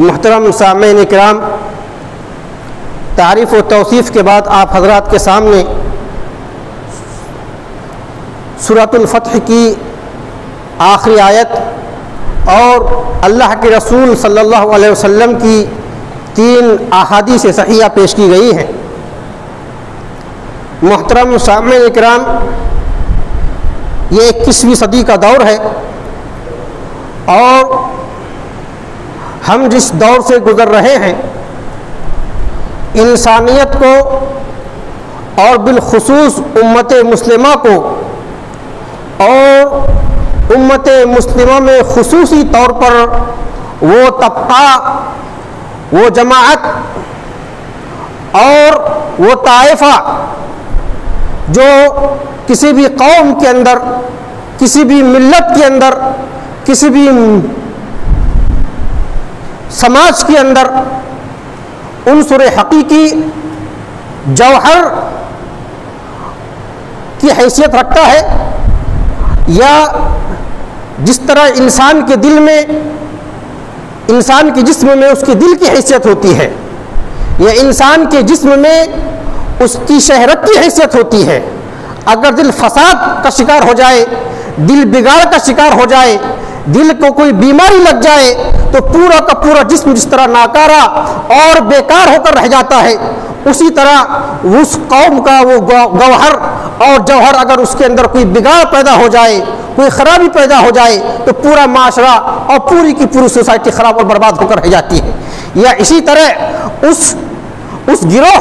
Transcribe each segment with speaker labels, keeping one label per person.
Speaker 1: محترم سامعین کرام، تعریف و توصیف کے بعد آپ حضرات کے سامنے سورۃ الفتح کی آخری آیت اور اللہ کے رسول صلی اللہ علیہ وسلم کی 3 احادیث صحیحہ پیش کی گئی ہیں۔ محترم سامعین کرام، یہ 21ویں صدی کا دور ہے اور ہم جس دور سے گزر رہے ہیں انسانیت کو اور بالخصوص امت مسلمہ کو اور امت مسلمہ میں خصوصی طور پر وہ طبقہ، وہ جماعت اور وہ طائفہ جو کسی بھی قوم کے اندر، کسی بھی ملت کے اندر، کسی بھی سماج کے اندر عنصر حقیقی جوہر کی حیثیت رکھتا ہے، یا جس طرح انسان کے دل میں، انسان کے جسم میں اس کے دل کی حیثیت ہوتی ہے، یا انسان کے جسم میں اس کی شہرت کی حیثیت ہوتی ہے، اگر دل فساد کا شکار ہو جائے، دل بگاڑ کا شکار ہو جائے، دل کو کوئی بیماری لگ جائے تو پورا کا پورا جسم جس طرح ناکارہ اور بیکار ہو کر رہ جاتا ہے، اسی طرح اس قوم کا وہ گوہر اور جوہر اگر اس کے اندر کوئی بگاڑ پیدا ہو جائے، کوئی خرابی پیدا ہو جائے تو پورا معاشرہ اور پوری کی پوری سوسائٹی خراب اور برباد ہو کر رہ جاتی ہے۔ یا اسی طرح اس گروہ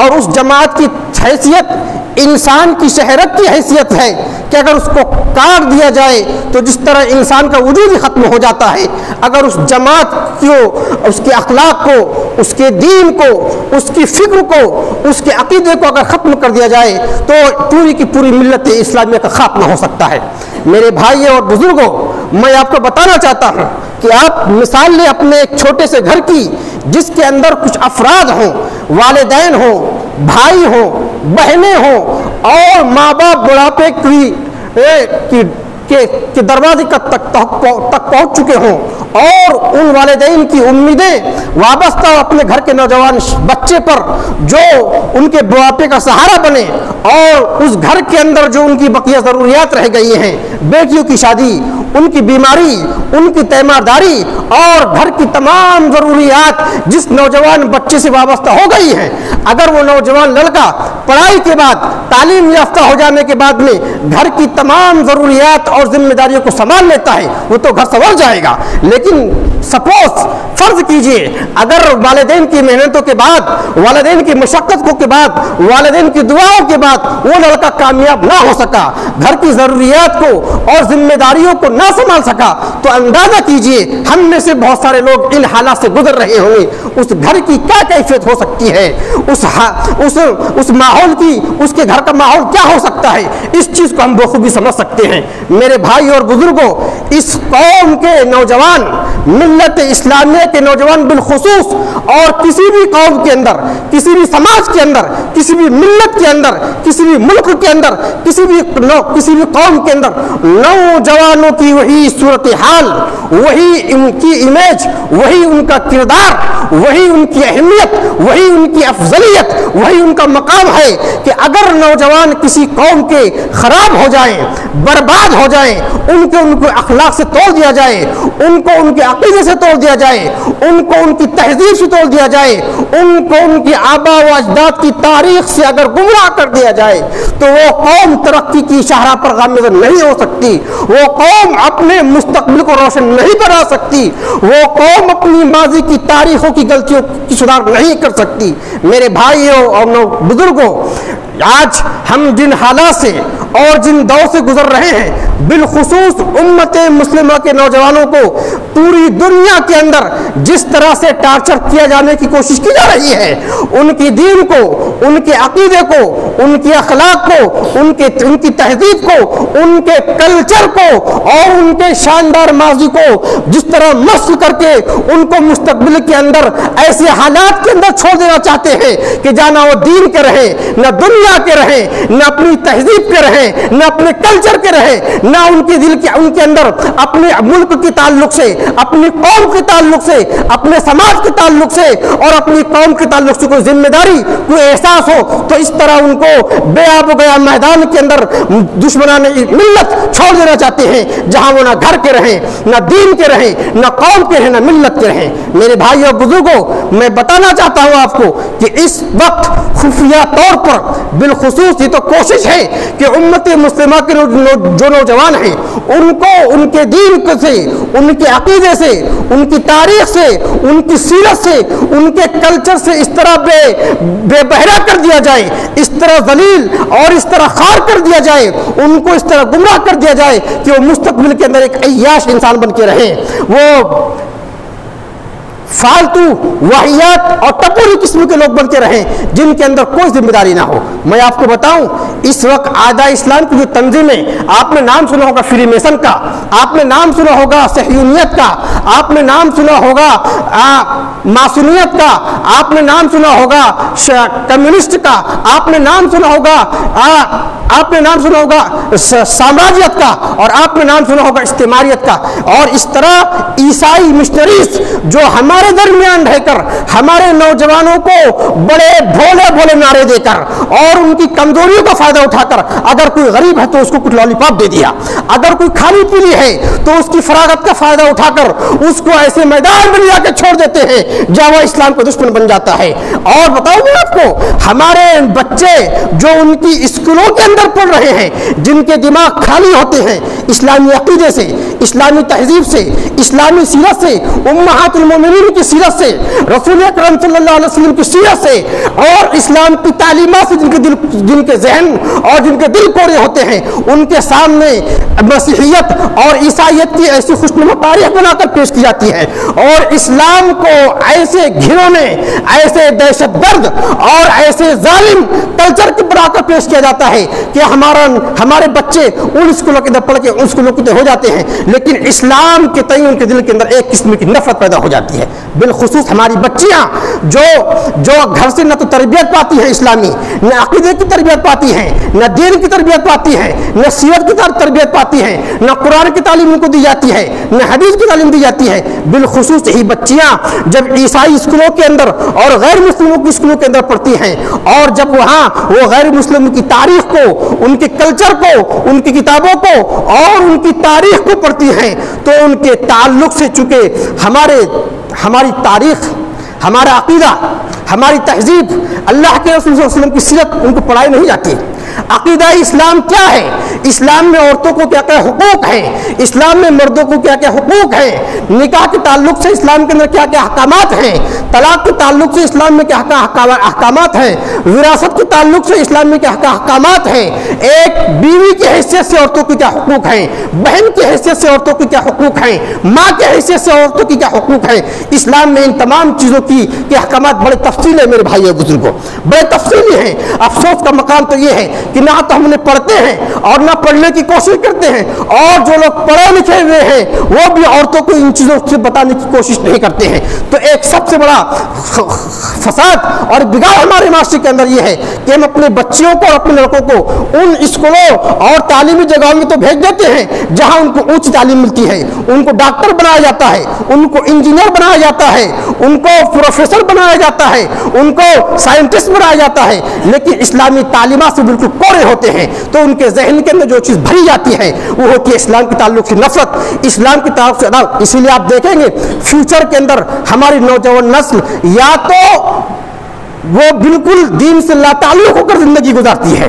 Speaker 1: اور اس جماعت کی حیثیت انسان کی شہرت کی حیثیت ہے کہ اگر اس کو کاٹ دیا جائے تو جس طرح انسان کا وجود ہی ختم ہو جاتا ہے، اگر اس جماعت کو، اس کے اخلاق کو، اس کے دین کو، اس کی فکر کو، اس کے عقیدے کو اگر ختم کر دیا جائے تو پوری کی پوری ملت اسلامیہ کا خاتمہ ہو سکتا ہے۔ میرے بھائیوں اور بزرگوں، میں آپ کو بتانا چاہتا ہوں کہ آپ مثال لیں اپنے ایک چھوٹے سے گھر کی، جس کے اندر کچھ افراد ہوں، والدین ہوں، بھائی ہوں، بہنیں ہوں اور ماں باپ بڑھاپے کے دروازے تک پہنچ چکے ہوں، اور ان والدین کی امیدیں وابستہ اپنے گھر کے نوجوان بچے پر جو ان کے بڑھاپے کا سہارا بنے، اور اس گھر کے اندر جو ان کی بقیہ ضروریات رہ گئی ہیں، بیٹیوں کی شادی، ان کی بیماری، ان کی تیمارداری اور گھر کی تمام ضروریات جس نوجوان بچے سے وابستہ ہو گئی ہیں، اگر وہ نوجوان لڑکا پڑھائی کے بعد، تعلیم یافتہ ہو جانے کے بعد میں گھر کی تمام ضروریات اور ذمہ داریوں کو سنبھال لیتا ہے، وہ تو گھر سنور جائے گا۔ لیکن سپوز فرض کیجئے اگر والدین کی محنتوں کے بعد، والدین کی مشقت کے بعد، والدین کی دعاؤں کے بعد وہ لڑکا کامیاب نہ ہو سکا، گھر کی ضروریات کو اور ذمہ داریوں کو نہ سنبھال سکا، تو اندازہ کیجئے ہم میں سے بہت سارے لوگ ان حالات سے گزر رہے ہوں گے، اس گھر کی کیا کیفیت ہو سکتی ہے، اس ماحول کی، اس کے گھر کا ماحول کیا ہو سکتا ہے، اس چیز کو ہم بخوبی سمجھ سکتے ہیں۔ میرے بھائی اور بزرگوں، اس قوم کے نوجوان، ملت اسلامیہ کے نوجوان بالخصوص، اور کسی بھی قوم کے اندر، کسی بھی سماج کے اندر، کسی بھی ملت کے اندر، کسی بھی ملک کے اندر، کسی بھی قوم کے اندر نوجوانوں کی وہی صورتحال، وہی ان کی امیج، وہی ان کا کردار، وہی ان کی اہمیت، وہی ان کی افضلیت، وہی ان کا مقام ہے کہ اگر نوجوان کسی قوم کے خراب ہو جائیں، برباد ہو جائیں، ان کو اخلاق سے توڑ دیا جائے، ان کو ان کے عقیدے سے توڑ دیا جائے، ان کو ان کی تہذیب سے توڑ دیا جائے، ان کو ان کی آبا و اجداد کی تاریخ سے اگر گمراہ کر دیا جائے تو وہ قوم ترقی کی شاہراہ پر گامزن نہیں ہو سکتی، وہ قوم اپنے مستقبل کو روشن نہیں بنا سکتی، وہ قوم اپنی ماضی کی تاریخوں کی غلطیوں کی سدھار نہیں کر سکتی۔ میرے بھائیوں اور بزرگوں، آج ہم جن حالات سے اور جن دور سے گزر رہے ہیں، بالخصوص امت مسلمہ کے نوجوانوں کو پوری دنیا کے اندر جس طرح سے ٹارچر کیا جانے کی کوشش کی جا رہی ہے، ان کی دین کو، ان کے عقیدے کو، ان کی اخلاق کو، ان کی تہذیب کو، ان کے کلچر کو اور ان کے شاندار ماضی کو جس طرح مسخ کر کے ان کو مستقبل کے اندر ایسے حالات کے اندر چھوڑ دینا چاہتے ہیں کہ جانا وہ دین کے رہے، نہ دنیا کے رہے، نہ اپنی تہذیب کے رہے، رہیں، نہ اپنے کلچر کے رہیں، نہ ان کے اندر اپنے ملک کے تعلق سے، اپنی قوم کے تعلق سے، اپنے سماج کے تعلق سے اور اپنی قوم کے تعلق سے کوئی ذمہ داری، کوئی احساس ہو، تو اس طرح ان کو بے آب و گیا میدان کے اندر دشمنان ملت چھوڑ دینا چاہتے ہیں، جہاں وہ نہ گھر کے رہیں، نہ دین کے رہیں، نہ قوم کے رہیں، نہ ملت کے رہیں۔ میرے بھائی اور بزرگوں، میں بتانا چاہتا ہوں آپ کو کہ اس وقت خفیہ طور پر بالخصوص یہ تو کوشش ہے کہ امت مسلمہ کے جو نوجوان ہیں ان کو ان کے دین سے، ان کے عقیدے سے، ان کی تاریخ سے، ان کی سیرت سے، ان کے کلچر سے اس طرح بے بہرا کر دیا جائے، اس طرح ذلیل اور اس طرح خار کر دیا جائے، ان کو اس طرح گمراہ کر دیا جائے کہ وہ مستقبل کے اندر ایک عیاش انسان بن کے رہیں، وہ فالتو واہیات اور ٹپوری قسم کے لوگ بن کے رہیں جن کے اندر کوئی ذمہ داری نہ ہو۔ میں آپ کو بتاؤں، اس وقت اعداء اسلام کی جو تنظیمیں، آپ نے نام سنا ہوگا فری میسن کا، آپ نے نام سنا ہوگا صہیونیت کا، آپ نے نام سنا ہوگا ماسونیت کا، آپ نے نام سنا ہوگا کمیونسٹ کا، آپ نے نام سنا ہوگا سامراجیت کا، اور آپ نے نام سنا ہوگا استعماریت کا، اور اس طرح عیسائی مشنریز جو ہمارے درمیان رہ کر ہمارے نوجوانوں کو بڑے بھولے بھولے نعرے دے کر اور ان کی کمزوریوں کا فائدہ اٹھا کر، اگر کوئی غریب ہے تو اس کو کچھ لالی پاپ دے دیا، اگر کوئی کھالی پیلی ہے تو اس کی فراغت کا فائدہ اٹھا کر اس کو ایسے میدان میں لے جا کے چھوڑ دیتے ہیں جہاں وہ اسلام کا دشمن بن جاتا ہے۔ اور بتاؤں میں آپ کو، ہمارے بچے جو ان کی اسکولوں کے اندر پڑھ رہے ہیں، جن کے دماغ خالی ہوتے ہیں اسلامی عقیدے سے، اسلامی تہذیب سے، اسلامی سیرت سے، امہات المومنین کی سیرت سے، رسول اکرم صلی اللہ علیہ وسلم کی سیرت سے اور اسلام کی تعلیمات سے جن کے ذہن اور جن کے دل کوڑے ہوتے ہیں، ان کے سامنے مسیحیت اور عیسائیت کی ایسی خوشنما تاریخ بنا کر پیش کی جاتی ہے، اور اسلام کو ایسے گھرونے، ایسے دہشت گرد اور ایسے ظالم کلچر کے بنا کر پیش کیا جاتا ہے کہ ہمارے بچے ان اسکولوں کے اندر پڑھ کے ان اسکولوں کے ہو جاتے ہیں، لیکن اسلام کے تئیں ان کے دل کے اندر ایک قسم کی نفرت پیدا ہو جاتی ہے۔ بالخصوص ہماری بچیاں جو گھر سے نہ تو تربیت پاتی ہیں اسلامی، نہ عقیدے کی تربیت پاتی ہیں، نہ دین کی تربیت پاتی ہیں، نہ سیرت کی تربیت پاتی ہیں، نہ قرآن کی تعلیم ان کو دی جاتی ہے، نہ حدیث کی تعلیم دی جاتی ہے۔ بالخصوص یہی بچیاں جب عیسائی اسکولوں کے اندر اور غیر مسلموں کی اسکولوں کے اندر پڑھتی ہیں، اور جب وہاں وہ غیر مسلموں کی تاریخ کو، ان کے کلچر کو، ان کی کتابوں کو اور ان کی تاریخ کو پڑھتی ہیں، تو ان کے تعلق سے چونکہ ہماری تاریخ، ہمارا عقیدہ، ہماری تہذیب، اللہ کے رسول صلی اللہ علیہ وسلم کی سیرت ان کو پڑھائی نہیں جاتی۔ عقیدہ اسلام کیا ہے، اسلام میں عورتوں کو کیا کیا حقوق ہیں، اسلام میں مردوں کو کیا کیا حقوق ہیں، نکاح کے تعلق سے اسلام کے اندر کیا کیا احکامات ہیں، طلاق کے تعلق سے اسلام میں کیا کیا احکامات ہیں، وراثت کے تعلق سے اسلام میں کیا کیا احکامات ہیں، ایک بیوی کی حیثیت سے عورتوں کی کیا حقوق ہیں، بہن کی حیثیت سے عورتوں کی کیا حقوق ہیں، ماں کی حیثیت سے عورتوں کی کیا حقوق ہیں۔ اسلام میں ان تمام چیزوں کی احکامات بڑے تفصیل ہے میرے بھائی اور بزرگوں، بڑے تفصیلی ہیں۔ افسوس کا مقام تو یہ ہے کہ نہ تو ہم نے پڑھتے ہیں اور نہ پڑھنے کی کوشش کرتے ہیں، اور جو لوگ پڑھے لکھے ہوئے ہیں وہ بھی عورتوں کو ان چیزوں سے بتانے کی کوشش نہیں کرتے ہیں۔ تو ایک سب سے بڑا فساد اور بگاڑ ہمارے معاشرے کے اندر یہ ہے کہ ہم اپنے بچیوں کو اور اپنے لڑکوں کو ان اسکولوں اور تعلیمی جگہوں میں تو بھیج دیتے ہیں جہاں ان کو اونچی تعلیم ملتی ہے، ان کو ڈاکٹر بنایا جاتا ہے، ان کو انجینئر بنایا جاتا ہے، ان کو پروفیسر بنایا جاتا ہے، ان کو سائنٹسٹ بنایا جاتا ہے، لیکن اسلامی تعلیمات سے بالکل کوڑے ہوتے ہیں۔ تو ان کے ذہن کے اندر جو چیز بھری جاتی ہے وہ ہوتی ہے اسلام کے تعلق سے نفرت، اسلام کے تعلق سے عداوت۔ اسی لیے آپ دیکھیں گے فیوچر کے اندر ہماری نوجوان نسل یا تو وہ بالکل دین سے لا تعلق ہو کر زندگی گزارتی ہے،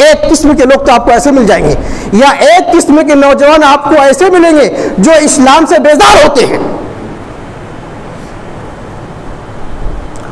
Speaker 1: ایک قسم کے لوگ تو آپ کو ایسے مل جائیں گے، یا ایک قسم کے نوجوان آپ کو ایسے ملیں گے جو اسلام سے بیزار ہوتے ہیں،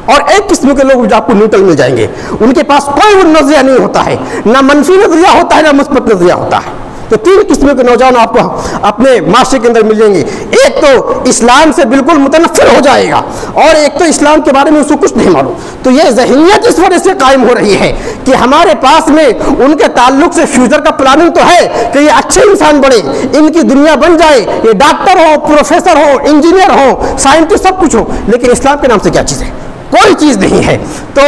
Speaker 1: اور ایک قسم کے لوگ جو آپ کو نیوٹرل مل جائیں گے، ان کے پاس کوئی نظریہ نہیں ہوتا ہے، نہ منفی نظریہ ہوتا ہے نہ مثبت نظریہ ہوتا ہے۔ تو تین قسم کے نوجوان آپ کو اپنے معاشرے کے اندر مل جائیں گے، ایک تو اسلام سے بالکل متنفر ہو جائے گا، اور ایک تو اسلام کے بارے میں اس کو کچھ نہیں معلوم۔ تو یہ ذہنیت اس وجہ سے قائم ہو رہی ہے کہ ہمارے پاس میں ان کے تعلق سے فیوچر کا پلاننگ تو ہے کہ یہ اچھے انسان بنے، ان کی دنیا بن جائے، یہ ڈاکٹر ہو، پروفیسر ہو، انجینئر ہو، سائنٹسٹ، سب کچھ ہو، لیکن اسلام کے نام سے کیا چیز ہے؟ کوئی چیز نہیں ہے. تو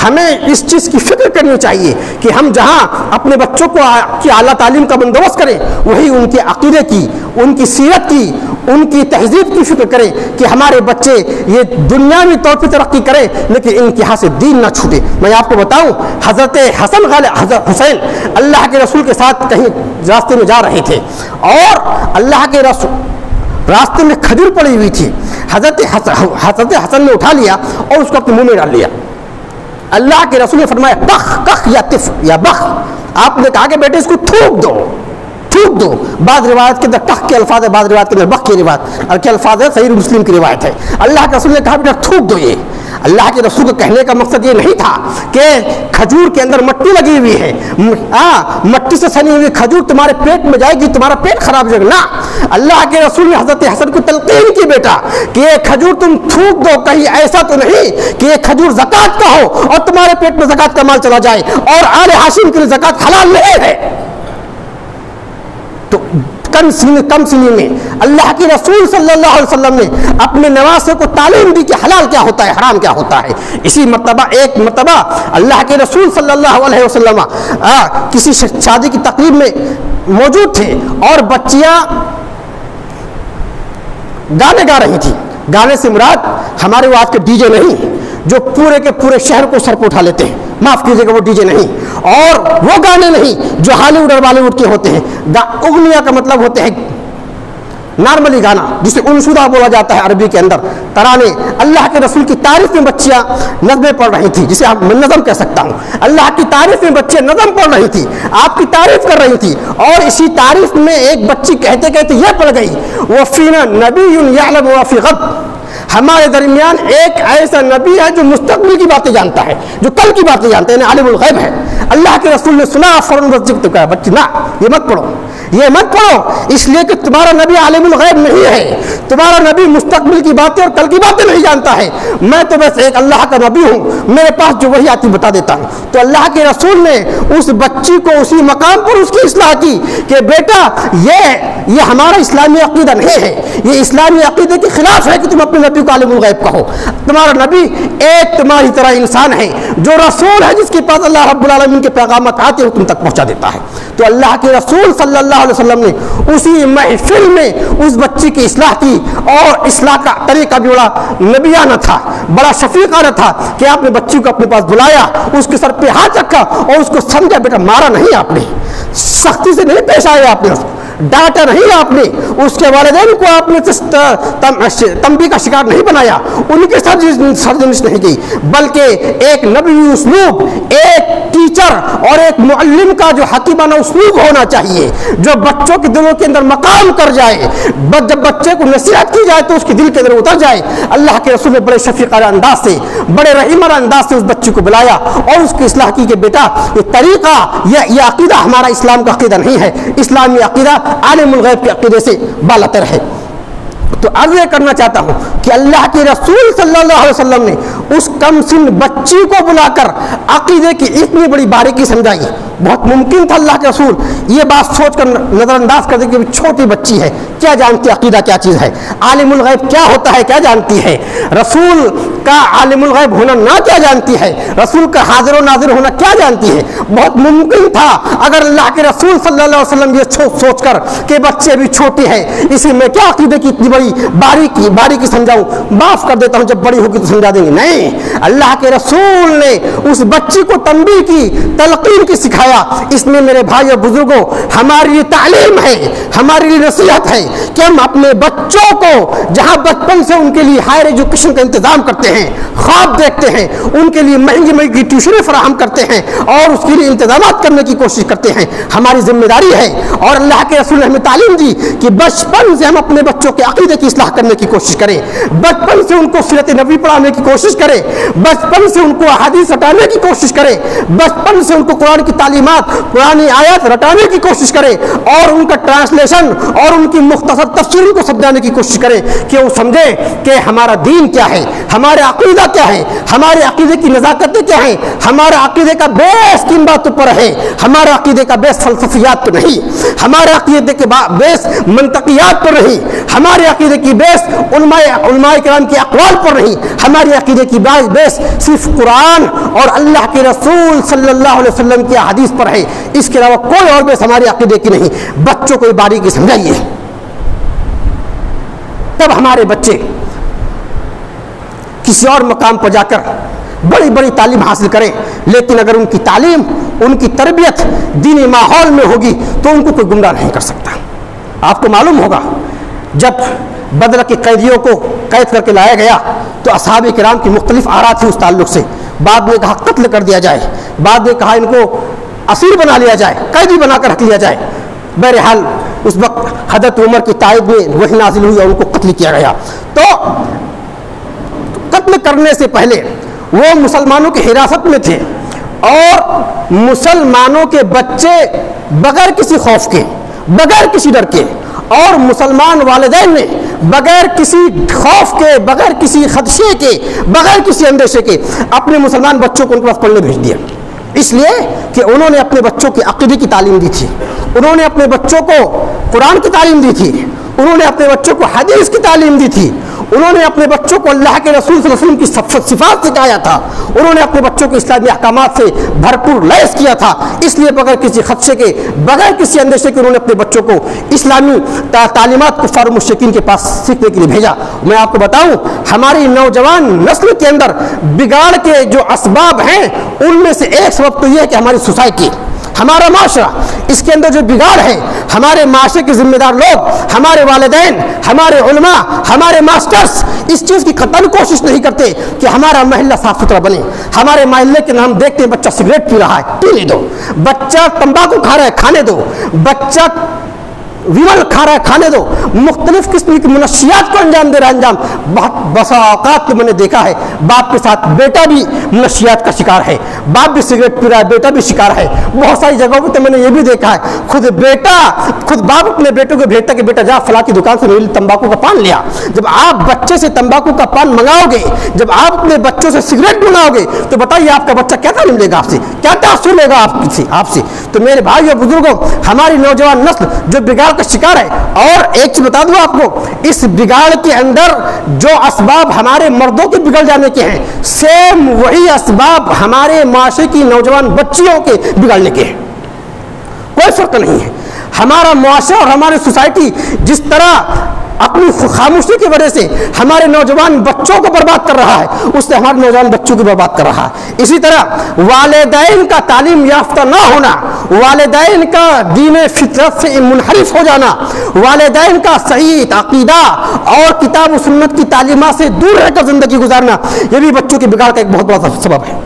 Speaker 1: ہمیں اس چیز کی فکر کرنی چاہیے کہ ہم جہاں اپنے بچوں کو کی اعلیٰ تعلیم کا بندوبست کریں وہی ان کے عقیدے کی, ان کی سیرت کی, ان کی تہذیب کی فکر کریں کہ ہمارے بچے یہ دنیاوی طور پہ ترقی کریں لیکن ان کے ہاتھ سے دین نہ چھوٹے. میں آپ کو بتاؤں, حضرت حضرت حسین اللہ کے رسول کے ساتھ کہیں راستے میں جا رہے تھے اور اللہ کے رسول راستے میں کھجور پڑی ہوئی تھی. حضرت حسن نے اٹھا لیا اور اس کو اپنے منہ میں ڈال لیا. اللہ کے رسول نے فرمایا بخ کخ یا تف یا بخ. آپ نے کہا کہ بیٹے اس کو تھوک دو, تھوک دو. بعض روایت کے اندر کخ کے الفاظ ہے, بعض روایت کے اندر بخ کی روایت کے الفاظ ہے, صحیح مسلم کی روایت ہے. اللہ کے رسول نے کہا بیٹا تھوک دو. یہ اللہ کے رسول کو کہنے کا مقصد یہ نہیں تھا کہ کھجور کے اندر مٹی لگی ہوئی ہے, مٹی سے سنی ہوئی کھجور تمہارے پیٹ میں جائے گی, تمہارا پیٹ خراب ہو جائے گا. نہ, اللہ کے رسول نے حضرت حسن کو تلقین کی بیٹا کہ یہ کھجور تم تھوک دو, کہیں ایسا تو نہیں کہ یہ کھجور زکات کا ہو اور تمہارے پیٹ میں زکات کا مال چلا جائے اور آل ہاشم کے لیے زکات حلال نہیں ہے. تو کم سنی میں اللہ کے رسول صلی اللہ علیہ وسلم نے اپنے نواسے کو تعلیم دی کہ حلال کیا ہوتا ہے, حرام کیا ہوتا ہے. اسی مرتبہ ایک مرتبہ اللہ کے رسول صلی اللہ علیہ وسلم کسی شادی کی تقریب میں موجود تھے اور بچیاں گانے گا رہی تھیں. گانے سے مراد ہمارے وہ آج کے ڈی جے نہیں جو پورے کے پورے شہر کو سر پہ اٹھا لیتے ہیں, معاف کیجیے گا, وہ ڈی جے نہیں, اور وہ گانے نہیں جو ہالی ووڈ اور بالی ووڈ کے ہوتے ہیں. اغنیہ کا مطلب ہوتے ہیں نارملی گانا جسے انشودہ بولا جاتا ہے عربی کے اندر, ترانے. اللہ کے رسول کی تعریف میں بچیاں نظمیں پڑھ رہی تھیں, جسے میں نظم کہہ سکتا ہوں. اللہ کی تعریف میں بچے نظم پڑھ رہی تھی, آپ کی تعریف کر رہی تھی. اور اسی تعریف میں ایک بچی کہتے کہتے یہ پڑھ گئی وَفِينَا نَبِيٌّ يَعْلَمُ مَا فِي غَدٍ. ہمارے درمیان ایک ایسا نبی ہے جو مستقبل کی باتیں جانتا ہے, جو کل کی باتیں جانتا ہے, یعنی عالم الغیب ہے. اللہ کے رسول نے سنا فوراً تو کہا بچی نہ, یہ مت پڑھو, یہ مت پڑھو, اس لیے کہ تمہارا نبی عالم الغیب نہیں ہے, تمہارا نبی مستقبل کی باتیں اور کل کی باتیں نہیں جانتا ہے. میں تو بس ایک اللہ کا نبی ہوں, میرے پاس جو وہی آتی بتا دیتا ہوں. تو اللہ کے رسول نے اس بچی کو اسی مقام پر اس کی اصلاح کی کہ بیٹا یہ ہمارا اسلامی عقیدہ نہیں ہے, یہ اسلامی عقیدے کے خلاف ہے کہ تم اپنے نبی کو عالم الغیب کہو. تمہارا نبی ایک تمہاری طرح انسان ہے جو رسول ہے, جس کے پاس اللہ رب العالمین کے پیغامات آتے ہیں تم تک پہنچا دیتا ہے. تو اللہ کے رسول صلی اللہ علیہ وسلم نے اسی محفل میں اس بچی کی اصلاح کی, اور اصلاح کا طریقہ بھی بڑا نبیانہ تھا, بڑا شفیقانہ تھا کہ آپ نے بچی کو اپنے پاس بلایا, اس کے سر پہ ہاتھ رکھا اور اس کو سمجھا. بیٹا مارا نہیں آپ نے, سختی سے نہیں پیش آئے آپ نے, ڈانٹا نہیں آپ نے, اس کے والدین کو آپ نے تنبیہ کا شکار نہیں بنایا, ان کے ساتھ سرزنش نہیں کی, بلکہ ایک نبوی اسلوب, ایک ٹیچر اور ایک معلم کا جو حکیمانہ اسلوب ہونا چاہیے جو بچوں کے دلوں کے اندر مقام کر جائے. جب بچے کو نصیحت کی جائے تو اس کے دل کے اندر اتر جائے. اللہ کے رسول نے بڑے شفیقانہ انداز سے, بڑے رحیمانہ انداز سے اس بچے کو بلایا اور اس کی اصلاح کی کہ بیٹا یہ طریقہ, یہ عقیدہ ہمارا اسلام کا عقیدہ نہیں ہے, اسلامی عقیدہ عالم الغیب کے عقیدے سے بالاتر ہے. تو عرض یہ کرنا چاہتا ہوں کہ اللہ کے رسول صلی اللہ علیہ وسلم نے اس کم سن بچی کو بلا کر عقیدے کی اتنی بڑی باریکی سمجھائی. بہت ممکن تھا اللہ کے رسول یہ بات سوچ کر نظر انداز کر دے کہ چھوٹی بچی ہے, کیا جانتی عقیدہ کیا چیز ہے, عالم الغیب کیا ہوتا ہے کیا جانتی ہے, رسول کا عالم الغیب ہونا نہ کیا جانتی ہے, رسول کا حاضر و ناظر ہونا کیا جانتی ہے. بہت ممکن تھا اگر اللہ کے رسول صلی اللہ علیہ وسلم یہ سوچ کر کہ بچے بھی چھوٹی ہے, اسی میں کیا عقیدے کی اتنی بڑی باریکی سمجھاؤں, معاف کر دیتا ہوں جب بڑی ہوگی تو سمجھا دیں گے. نہیں, اللہ کے رسول نے اس بچی کو تنبیہ کی, تلقین کی سکھایا. اس میں میرے بھائی اور بزرگوں ہماری لیے تعلیم ہے, ہماری لیے نصیحت ہے کہ ہم اپنے بچوں کو جہاں بچپن سے ان کے لیے ہائر ایجوکیشن کا انتظام کرتے ہیں, خواب دیکھتے ہیں, ان کے لیے مہنگی مہنگی ٹیوشنیں فراہم کرتے ہیں اور اس کے لیے انتظامات کرنے کی کوشش کرتے ہیں, ہماری ذمہ داری ہے. اور اللہ کے رسول نے ہمیں تعلیم دی کہ بچپن سے ہم اپنے بچوں کے عقیدے کی اصلاح کرنے کی کوشش کریں, بچپن سے ان کو سیرت نبی پڑھانے کی کوشش کریں, بچپن سے ان کو احادیث رٹانے کی کوشش کریں, بچپن سے ان کو قرآن کی تعلیمات, قرآنی آیات رٹانے کی کوشش کریں اور ان کا ٹرانسلیشن اور ان کی مختصر تفسیر کو سمجھانے کی کوشش کریں کہ وہ سمجھے کہ ہمارا دین کیا ہے, ہمارا عقیدہ کیا ہے, ہمارے عقیدے کی نزاکتیں کیا ہیں, ہمارا عقیدے کا بیس کن باتوں پر ہے. ہمارا عقیدے کا بیس فلسفیات پر نہیں, ہمارے عقیدے کے بیس منطقیات پر نہیں, ہمارے عقیدے کی بیس علماء کرام کے اقوال پر نہیں، ہماری عقیدے کی بیس صرف قرآن اور اللہ کے رسول صلی اللہ علیہ وسلم کی حدیث پر ہے، اس کے علاوہ کوئی اور بیس ہماری عقیدے کی نہیں۔ بچوں کو یہ باریکی سمجھائیے، تب ہمارے بچے کسی اور مقام پر جا کر بڑی بڑی تعلیم حاصل کریں، لیکن اگر ان کی تعلیم، ان کی تربیت دینی ماحول میں ہوگی تو ان کو کوئی گمراہ نہیں کر سکتا۔ آپ کو معلوم ہوگا جب بدر کے قیدیوں کو قید کر کے لایا گیا تو اصحاب کرام کی مختلف آراء تھی اس تعلق سے، بعد میں کہا قتل کر دیا جائے، بعد میں کہا ان کو اسیر بنا لیا جائے، قیدی بنا کر رکھ لیا جائے۔ بہرحال اس وقت حضرت عمر کی تائید میں وحی نازل ہوئی اور ان کو قتل کیا گیا۔ تو قتل کرنے سے پہلے وہ مسلمانوں کی حراست میں تھے اور مسلمانوں کے بچے بغیر کسی خوف کے، بغیر کسی ڈر کے، اور مسلمان والدین نے بغیر کسی خوف کے، بغیر کسی خدشے کے، بغیر کسی اندیشے کے اپنے مسلمان بچوں کو ان کے پاس پڑھنے بھیج دیا، اس لیے کہ انہوں نے اپنے بچوں کی عقیدے کی تعلیم دی تھی، انہوں نے اپنے بچوں کو قرآن کی تعلیم دی تھی، انہوں نے اپنے بچوں کو حدیث کی تعلیم دی تھی، انہوں نے اپنے بچوں کو اللہ کے رسول صلی اللہ علیہ وسلم کی صفات سکھایا تھا، انہوں نے اپنے بچوں کو اسلامی احکامات سے بھرپور لیس کیا تھا، اس لیے بغیر کسی خدشے کے، بغیر کسی اندیشے کے انہوں نے اپنے بچوں کو اسلامی تعلیمات کفار و مشرکین کے پاس سیکھنے کے لیے بھیجا۔ میں آپ کو بتاؤں ہماری نوجوان نسل کے اندر بگاڑ کے جو اسباب ہیں ان میں سے ایک سبب تو یہ ہے کہ ہماری سوسائٹی، ہمارا معاشرہ، اس کے اندر جو بگاڑ ہے، ہمارے معاشرے کے ذمہ دار لوگ، ہمارے والدین، ہمارے علماء، ہمارے ماسٹرز اس چیز کی قطعاً کوشش نہیں کرتے کہ ہمارا محلہ صاف ستھرا بنے۔ ہمارے محلے کے ہم دیکھتے ہیں بچہ سگریٹ پی رہا ہے، پینے دو، بچہ تمباکو کھا رہا ہے، کھانے دو، بچہ ویمل کھا رہا ہے، کھانے دو، مختلف قسم کی منشیات کو انجام دے رہا ہے۔ بہت بسا اوقات میں نے دیکھا ہے باپ کے ساتھ بیٹا بھی منشیات کا شکار ہے، باپ بھی سگریٹ پی رہا ہے، بیٹا بھی شکار ہے۔ بہت ساری جگہوں پہ تو میں نے یہ بھی دیکھا ہے خود باپ اپنے بیٹوں کو بھیجتا کہ بیٹا جا فلاں کی دکان سے میری تمباکو کا پان لیا۔ جب آپ بچے سے تمباکو کا پان منگاؤ گے، جب آپ اپنے بچوں سے سگریٹ منگاؤ گے تو بتائیے آپ کا بچہ کیا تعلیم لے گا آپ سے، کیا تاثر لے گا آپ سے۔ تو میرے بھائی اور بزرگوں، ہماری نوجوان نسل جو بگاڑ کا شکار ہے، اور ایک چیز بتا دوں آپ کو، اس بگاڑ کے اندر جو اسباب ہمارے مردوں کے بگڑ جانے کے ہیں، سیم وہی اسباب ہمارے معاشرے کی نوجوان بچیوں کے بگڑنے کے ہیں، کوئی فرق نہیں ہے۔ ہمارا معاشرہ اور ہماری سوسائٹی جس طرح اپنی خاموشی کی وجہ سے ہمارے نوجوان بچوں کو برباد کر رہا ہے، اس سے ہمارے نوجوان بچوں کو برباد کر رہا ہے۔ اسی طرح والدین کا تعلیم یافتہ نہ ہونا، والدین کا دین فطرت سے منحرف ہو جانا، والدین کا صحیح عقیدہ اور کتاب و سنت کی تعلیمات سے دور رہ کر زندگی گزارنا، یہ بھی بچوں کے بگاڑ کا ایک بہت بڑا سبب ہے،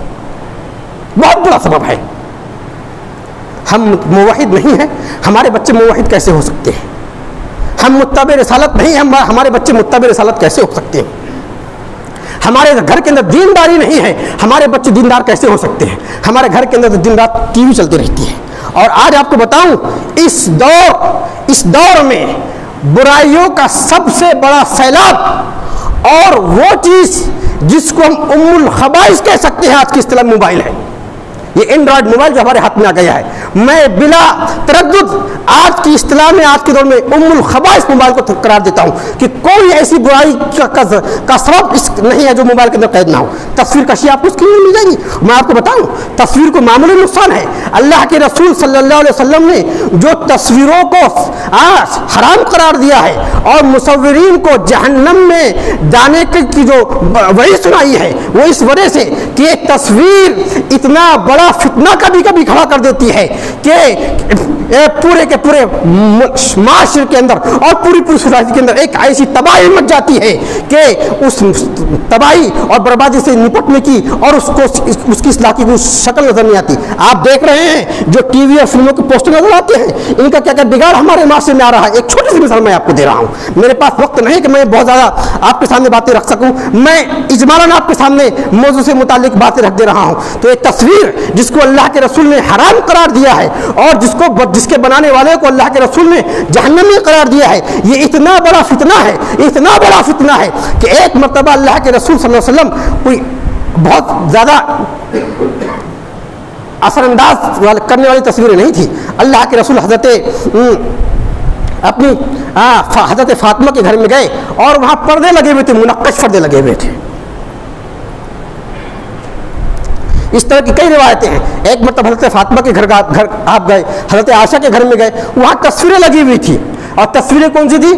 Speaker 1: بہت بڑا سبب ہے۔ ہم موحد نہیں ہیں، ہمارے بچے موحد کیسے ہو سکتے ہیں؟ ہم متبع رسالت نہیں ہیں، ہمارے بچے متبع رسالت کیسے ہو سکتے ہیں؟ ہمارے گھر کے اندر دینداری نہیں ہے، ہمارے بچے دیندار کیسے ہو سکتے ہیں؟ ہمارے گھر کے اندر دن رات ٹی وی چلتی رہتی ہے۔ اور آج آپ کو بتاؤں اس دور میں برائیوں کا سب سے بڑا سیلاب اور وہ چیز جس کو ہم ام الخبائث کہہ سکتے ہیں آج کی اصطلاح موبائل ہے۔ یہ اینڈرائڈ موبائل جو ہمارے ہاتھ میں آ گیا ہے، میں بلا تردد آج کی اصطلاح میں، آج کے دور میں ام الخبائث موبائل کو قرار دیتا ہوں کہ کوئی ایسی برائی کا سبب نہیں ہے جو موبائل کے اندر قید نہ ہو۔ تصویر کشی آپ کو اس کی مل جائے گی، میں آپ کو بتاؤں تصویر کو معمولی نقصان ہے۔ اللہ کے رسول صلی اللہ علیہ وسلم نے جو تصویروں کو حرام قرار دیا ہے اور مصورین کو جہنم میں جانے کی جو وعید سنائی ہے، وہ اس وجہ سے کہ ایک تصویر اتنا بڑا فتنہ کبھی کبھی کھڑا کر دیتی ہے کہ پورے کے پورے معاشرے کے اندر اور پوری سوسائٹی کے اندر ایک ایسی تباہی مچ جاتی ہے کہ اس تباہی اور بربادی سے نپٹنے کی اور اس کی اصلاح کی کوئی شکل نظر نہیں آتی۔ آپ دیکھ رہے ہیں جو ٹی وی اور فلموں کے پوسٹر نظر آتے ہیں، ان کا کیا کیا بگاڑ ہمارے معاشرے میں آ رہا ہے۔ ایک چھوٹی سی مثال میں آپ کو دے رہا ہوں، میرے پاس وقت نہیں کہ میں بہت زیادہ آپ کے سامنے باتیں رکھ سکوں، میں اجمالاً آپ کے سامنے موضوع سے متعلق باتیں رکھ دے رہا ہوں۔ تو ایک تصویر جس کو اللہ کے رسول نے حرام قرار دیا ہے اور جس کے بنانے والے کو اللہ کے رسول نے جہنمی قرار دیا ہے، یہ اتنا بڑا فتنہ ہے کہ ایک مرتبہ اللہ کے رسول صلی اللہ علیہ وسلم کوئی بہت زیادہ اثر انداز کرنے والی تصویریں نہیں تھی۔ اللہ کے رسول حضرت اپنی حضرت فاطمہ کے گھر میں گئے اور وہاں پردے لگے ہوئے تھے، منقش پردے لگے ہوئے تھے. اس طرح کی کئی روایتیں ہیں. ایک مرتبہ حضرت فاطمہ کے گھر آپ گئے، حضرت عائشہ کے گھر میں گئے، وہاں تصویریں لگی ہوئی تھی. اور تصویریں کون سی تھی؟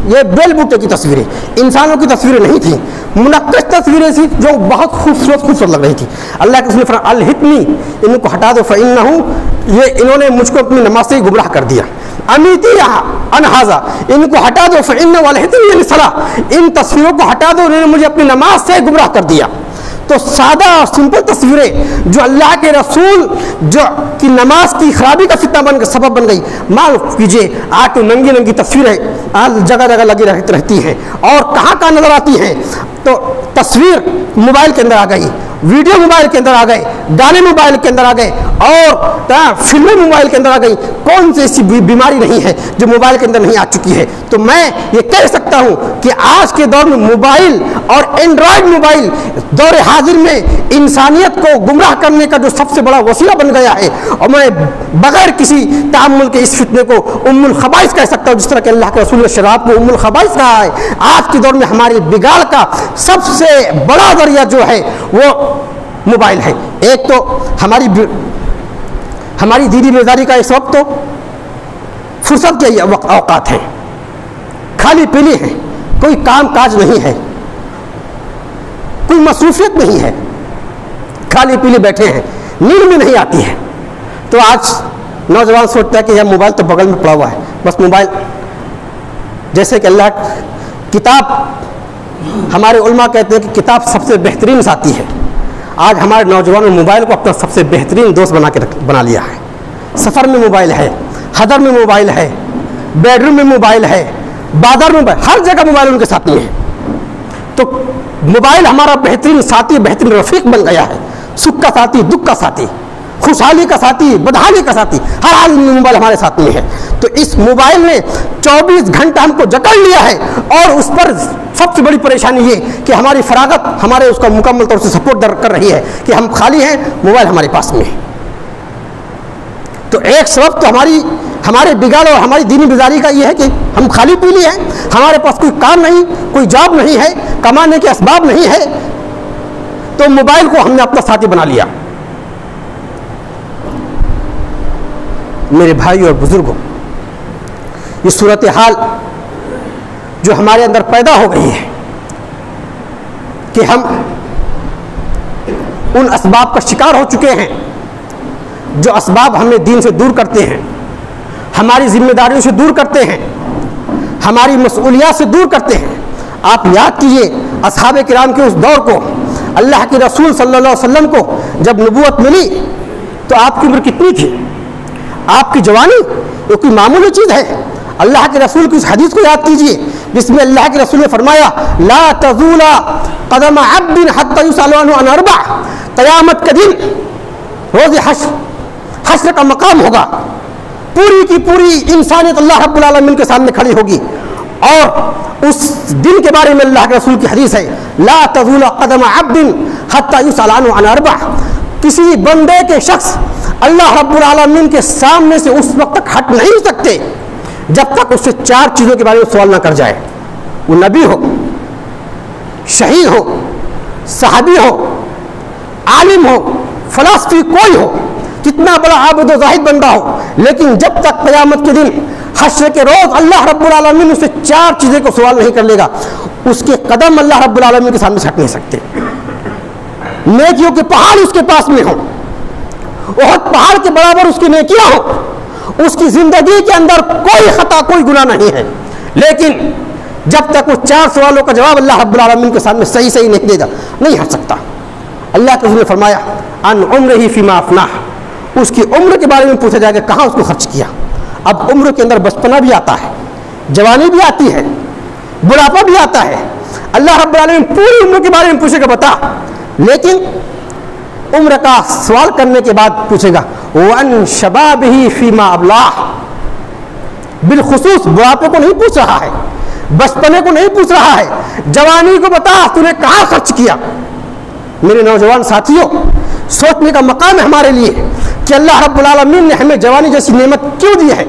Speaker 1: یہ بیل بوٹے کی تصویریں، انسانوں کی تصویریں نہیں تھیں، منقش تصویریں تھیں جو بہت خوبصورت لگ رہی تھی. اللہ کے رسول نے فرمایا الہتنی، ان کو ہٹا دو فإنہ، یہ انہوں نے مجھ کو اپنی نماز سے گمراہ کر دیا. امیتی انہذا، ان کو ہٹا دو فإنہ والہتنی الصلاۃ، ان تصویروں کو ہٹا دو، انہوں نے مجھے اپنی نماز سے گمراہ کر دیا. تو سادہ اور سمپل تصویریں جو اللہ کے رسول جو کی نماز کی خرابی کا فتنہ سبب بن گئی. معلوم کیجیے آج تو ننگی تصویریں جگہ جگہ لگی رہتی ہیں اور کہاں نظر آتی ہیں. تو تصویر موبائل کے اندر آ گئی، ویڈیو موبائل کے اندر آ گئے، گانے موبائل کے اندر آ گئے اور فلمیں موبائل کے اندر آ گئی. کون سی ایسی بیماری نہیں ہے جو موبائل کے اندر نہیں آ چکی ہے؟ تو میں یہ کہہ سکتا ہوں کہ آج کے دور میں موبائل اور اینڈرائڈ موبائل دور حاضر میں انسانیت کو گمراہ کرنے کا جو سب سے بڑا وسیلہ بن گیا ہے. اور میں بغیر کسی تعامل کے اس فتنے کو ام الخبائث کہہ سکتا ہوں، جس طرح کہ اللہ کے رسول نے شراب کو ام الخبائث کہا ہے. آج کے دور میں ہماری بگاڑ کا سب سے بڑا ذریعہ جو ہے وہ موبائل ہے. ایک تو ہماری دینی بیداری کا اس وقت تو فرصت کے اوقات ہیں، خالی پیلی ہے، کوئی کام کاج نہیں ہے، کوئی مصروفیت نہیں ہے، خالی پیلی بیٹھے ہیں، نیند میں نہیں آتی ہے. تو آج نوجوان سوچتا ہے کہ یہ موبائل تو بغل میں پڑا ہوا ہے، بس موبائل. جیسے کہ اللہ کتاب، ہمارے علماء کہتے ہیں کہ کتاب سب سے بہترین ساتھی ہے. آج ہمارے نوجوانوں نے موبائل کو اپنا سب سے بہترین دوست بنا لیا ہے. سفر میں موبائل ہے، حضر میں موبائل ہے، بیڈ روم میں موبائل ہے، بازار میں موبائل، ہر جگہ موبائل ان کے ساتھ میں ہے. تو موبائل ہمارا بہترین ساتھی، بہترین رفیق بن گیا ہے. سکھ کا ساتھی، دکھ کا ساتھی، خوشحالی کا ساتھی، بدحالی کا ساتھی، ہر حال میں موبائل ہمارے ساتھ میں ہے. تو اس موبائل نے 24 گھنٹہ ہم کو جکڑ لیا ہے اور اس پر سب سے بڑی پریشانی یہ کہ ہماری فراغت ہمارے اس کا مکمل طور سے سپورٹ کر رہی ہے کہ ہم خالی ہیں، موبائل ہمارے پاس میں ہے. تو ایک سبب تو ہمارے بگاڑ اور ہماری دینی بیزاری کا یہ ہے کہ ہم خالی پیلی ہیں، ہمارے پاس کوئی کام نہیں، کوئی جاب نہیں ہے، کمانے کے اسباب نہیں ہے، تو موبائل کو ہم نے اپنا ساتھی بنا لیا. میرے بھائی اور بزرگوں، یہ صورتحال جو ہمارے اندر پیدا ہو گئی ہے کہ ہم ان اسباب کا شکار ہو چکے ہیں جو اسباب ہمیں دین سے دور کرتے ہیں، ہماری ذمہ داریوں سے دور کرتے ہیں، ہماری مسئولیات سے دور کرتے ہیں. آپ یاد کیجئے اصحاب کرام کے اس دور کو، اللہ کے رسول صلی اللہ علیہ وسلم کو جب نبوت ملی تو آپ کی عمر کتنی تھی؟ آپ کی جوانی یہ کوئی معمولی چیز ہے؟ اللہ کے رسول کی اس حدیث کو یاد کیجئے جس میں اللہ کے رسول نے فرمایا لا تزول قدم عبد حتى يسأل عنه عن اربع. قیامت کے دن روز حشر کا مقام ہوگا، پوری کی پوری انسانیت اللہ رب العالمین کے سامنے کھڑی ہوگی اور اس دن کے بارے میں اللہ کے رسول کی حدیث ہے لا تزول قدم عبد حتى يسأل عنه عن اربع. کسی بندے کے شخص اللہ رب العالمین کے سامنے سے اس وقت تک ہٹ نہیں سکتے جب تک اس سے 4 چیزوں کے بارے میں سوال نہ کر جائے. وہ نبی ہو، شہید ہو، صحابی ہو، عالم ہو، فلسفی کوئی ہو، کتنا بڑا عابد و زاہد بندہ ہو، لیکن جب تک قیامت کے دن حشر کے روز اللہ رب العالمین اس سے 4 چیزیں کو سوال نہیں کر لے گا، اس کے قدم اللہ رب العالمین کے سامنے سے ہٹ نہیں سکتے. نیکیوں کے پہاڑ اس کے پاس میں ہوں، احد پہاڑ کے برابر اس کی نیکیاں ہوں، اس کی زندگی کے اندر کوئی خطا کوئی گناہ نہیں ہے، لیکن جب تک وہ 4 سوالوں کا جواب اللہ رب العالمین کے سامنے صحیح نہیں دے گا نہیں ہٹ سکتا. اللہ کے رسول نے فرمایا ان عمرہ فیما افناہ، اس کی عمر کے بارے میں پوچھا جائے گا کہاں اس کو خرچ کیا. اب عمر کے اندر بچپنا بھی آتا ہے، جوانی بھی آتی ہے، بڑھاپا بھی آتا ہے. اللہ رب العالمین پوری عمر کے بارے میں پوچھے گا بتا، لیکن عمر کا سوال کرنے کے بعد پوچھے گا وَأَن شَبَابِهِ فِيمَا أَبْلَاهُ. بالخصوص بڑھاپے کو نہیں پوچھ رہا ہے، بچپنے کو نہیں پوچھ رہا ہے، جوانی کو بتا تو نے کہاں خرچ کیا. میرے نوجوان ساتھیوں، سوچنے کا مقام ہے ہمارے لیے کہ اللہ رب العالمین نے ہمیں جوانی جیسی نعمت کیوں دی ہے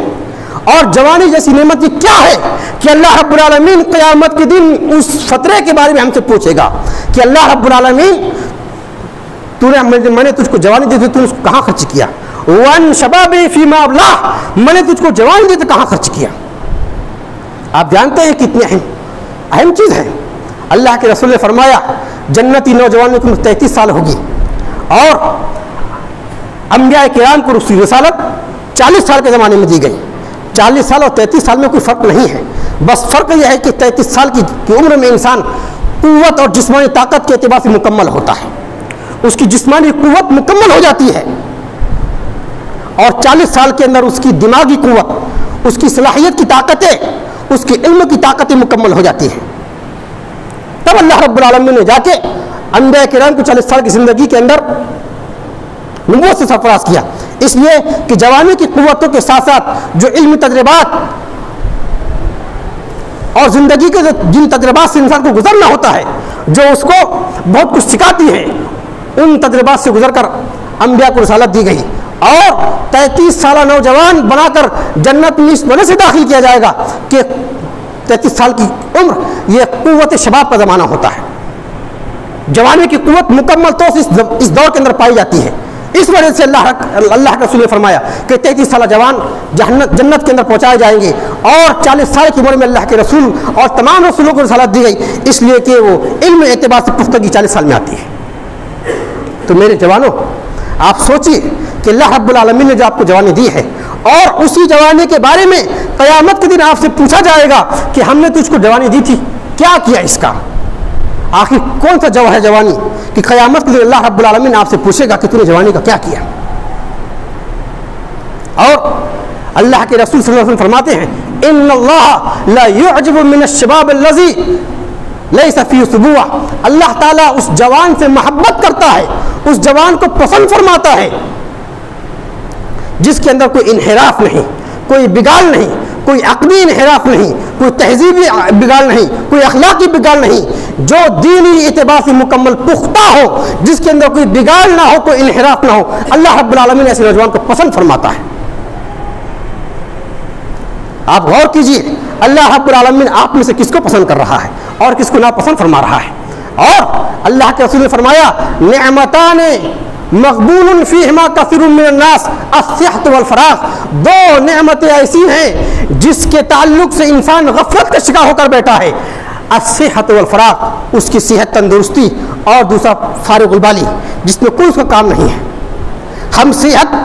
Speaker 1: اور جوانی جیسی نعمت یہ کیا ہے کہ اللہ رب العالمین قیامت کے دن اس فترے کے بارے میں ہم سے پوچھے گا کہ اللہ رب العالمین میں نے تجھ کو جوانی دی تھی، تو اس کو کہاں خرچ کیا؟ وَأَنْ شَبَابِي فِي مَا أَبْلَاهُ، میں نے تجھ کو جوانی دی تو کہاں خرچ کیا؟ آپ جانتے ہیں کتنی اہم چیز ہے۔ اللہ کے رسول نے فرمایا جنتی نوجوانوں کی عمر 33 سال ہوگی، اور انبیاء کرام کو رسالت 40 سال کے زمانے میں دی گئی۔ 40 سال اور 33 سال میں کوئی فرق نہیں ہے، بس فرق یہ ہے کہ 33 سال کی عمر میں انسان قوت اور جسمانی طاقت کے اعتبار سے مکمل ہوتا ہے، اس کی جسمانی قوت مکمل ہو جاتی ہے، اور 40 سال کے اندر اس کی دماغی قوت، اس کی صلاحیت کی طاقتیں، اس کے علم کی طاقتیں مکمل ہو جاتی ہیں۔ تب اللہ رب العالمین نے جا کے انبیاء کرام کو 40 سال کی زندگی کے اندر نبوت سے سرفراز کیا، اس لیے کہ جوانی کی قوتوں کے ساتھ ساتھ جو علمی تجربات اور زندگی کے جن تجربات سے انسان کو گزرنا ہوتا ہے، جو اس کو بہت کچھ سکھاتی ہے، ان تجربات سے گزر کر انبیاء کو رسالت دی گئی، اور 33 سالہ نوجوان بنا کر جنت میں اس وجہ سے داخل کیا جائے گا کہ 33 سال کی عمر یہ قوت شباب کا زمانہ ہوتا ہے، جوانی کی قوت مکمل طور سے اس دور کے اندر پائی جاتی ہے۔ اس وجہ سے اللہ کے رسول نے فرمایا کہ 33 سالہ جوان جنت کے اندر پہنچائے جائیں گے، اور 40 سال کی عمر میں اللہ کے رسول اور تمام رسولوں کو رسالت دی گئی، اس لیے کہ وہ علم اعتبار سے پختگی 40 سال میں آتی ہے۔ تو میرے جوانوں، آپ سوچئے کہ اللہ رب العالمین نے جو آپ کو جوانی دی ہے، اور اسی جوانی کے بارے میں قیامت کے دن آپ سے پوچھا جائے گا کہ ہم نے تجھ کو جوانی دی تھی، کیا کیا اس کا؟ آخر کون سا جو ہے جوانی کہ قیامت کے دن اللہ رب العالمین آپ سے پوچھے گا کہ تو نے جوانی کا کیا کیا؟ اور اللہ کے رسول صلی اللہ علیہ وسلم فرماتے ہیں ان اللہ لا يعجب من الشباب الذي ليس فيه سبوع، اللہ تعالیٰ اس جوان سے محبت کرتا ہے، اس جوان کو پسند فرماتا ہے جس کے اندر کوئی انحراف نہیں، کوئی بگاڑ نہیں، کوئی عقلی انحراف نہیں، کوئی تہذیبی بگاڑ نہیں، کوئی اخلاقی بگاڑ نہیں، جو دینی اعتبار سے مکمل پختہ ہو، جس کے اندر کوئی بگاڑ نہ ہو، کوئی انحراف نہ ہو، اللہ رب العالمین ایسے نوجوان کو پسند فرماتا ہے۔ آپ غور کیجئے اللہ رب العالمین آپ میں سے کس کو پسند کر رہا ہے اور کس کو ناپسند فرما رہا ہے۔ اور اللہ کے رسول نے فرمایا نعمتان مقبول فیہما کثیر من الناس الصحت والفراغ، دو نعمتیں ایسی ہیں جس کے تعلق سے انسان غفلت کا شکار ہو کر بیٹھا ہے، الصحت والفراغ، اس کی صحت تندرستی، اور دوسرا فارغ البالی، جس میں کوئی اس کا کام نہیں ہے۔ ہم صحت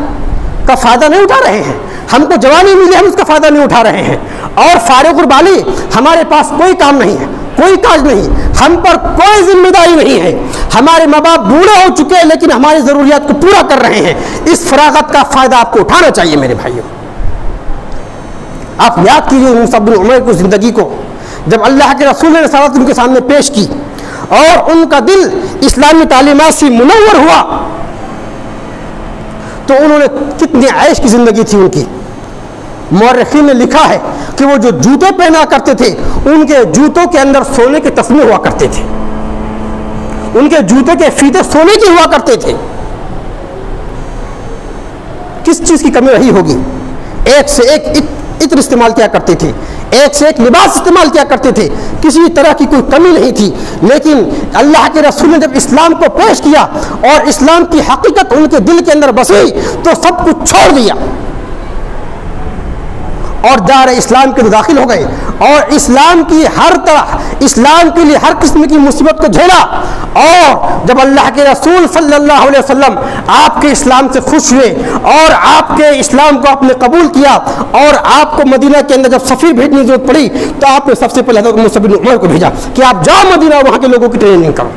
Speaker 1: کا فائدہ نہیں اٹھا رہے ہیں، ہم کو جوانی ملی ہم اس کا فائدہ نہیں اٹھا رہے ہیں، اور فارغ البالی ہمارے پاس کوئی کام نہیں ہے، کوئی کاج نہیں، ہم پر کوئی ذمہ داری نہیں ہے، ہمارے ماں باپ بوڑھے ہو چکے ہیں لیکن ہماری ضروریات کو پورا کر رہے ہیں۔ اس فراغت کا فائدہ آپ کو اٹھانا چاہیے میرے بھائیوں۔ آپ یاد کیجیے مصعب بن عمیر کی زندگی کو، جب اللہ کے رسول نے رسالت ان کے سامنے پیش کی اور ان کا دل اسلامی تعلیمات سے منور ہوا، تو انہوں نے کتنی عیش کی زندگی تھی ان کی۔ مورخین نے لکھا ہے کہ وہ جو جوتے پہنا کرتے تھے ان کے جوتوں کے اندر سونے کے تسمے ہوا کرتے تھے، ان کے جوتے کے فیتے سونے کے ہوا کرتے تھے۔ کس چیز کی کمی رہی ہوگی؟ ایک سے ایک عطر استعمال کیا کرتے تھے، ایک سے ایک لباس استعمال کیا کرتے تھے، کسی طرح کی کوئی کمی نہیں تھی۔ لیکن اللہ کے رسول نے جب اسلام کو پیش کیا اور اسلام کی حقیقت ان کے دل کے اندر بسی تو سب کچھ چھوڑ دیا اور دار اسلام کے داخل ہو گئے، اور اسلام کی ہر طرح، اسلام کے لیے ہر قسم کی مصیبت کو جھیلا۔ اور جب اللہ کے رسول صلی اللہ علیہ وسلم آپ کے اسلام سے خوش ہوئے اور آپ کے اسلام کو آپ نے قبول کیا، اور آپ کو مدینہ کے اندر جب سفیر بھیجنے کی ضرورت پڑی تو آپ نے سب سے پہلے حضرت مصعب بن عمیر کو بھیجا کہ آپ جاؤ مدینہ، وہاں کے لوگوں کی ٹریننگ کرو۔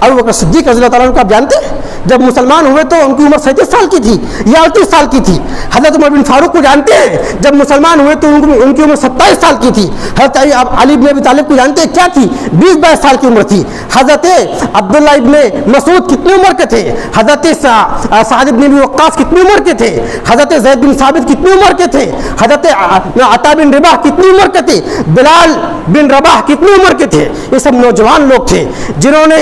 Speaker 1: ابو بکر صدیق رضی اللہ تعالیٰ عنہ کو آپ جانتے ہیں، جب مسلمان ہوئے تو ان کی عمر 37 سال کی تھی یا 38 سال کی تھی۔ حضرت عمر بن فاروق کو جانتے ہیں، جب مسلمان ہوئے تو ان کی عمر 27 سال کی تھی۔ حضرت علی بن ابی طالب کو جانتے ہیں، کیا تھی؟ 20-22 سال کی عمر تھی۔ حضرت عبداللہ ابن مسعود کتنی عمر کے تھے؟ حضرت سعد بن ابی وقاص کتنی عمر کے تھے؟ حضرت زید بن ثابت کتنی عمر کے تھے؟ حضرت عطا بن رباح کتنی عمر کے تھے؟ بلال بن رباح کتنی عمر کے تھے؟ یہ سب نوجوان لوگ تھے جنہوں نے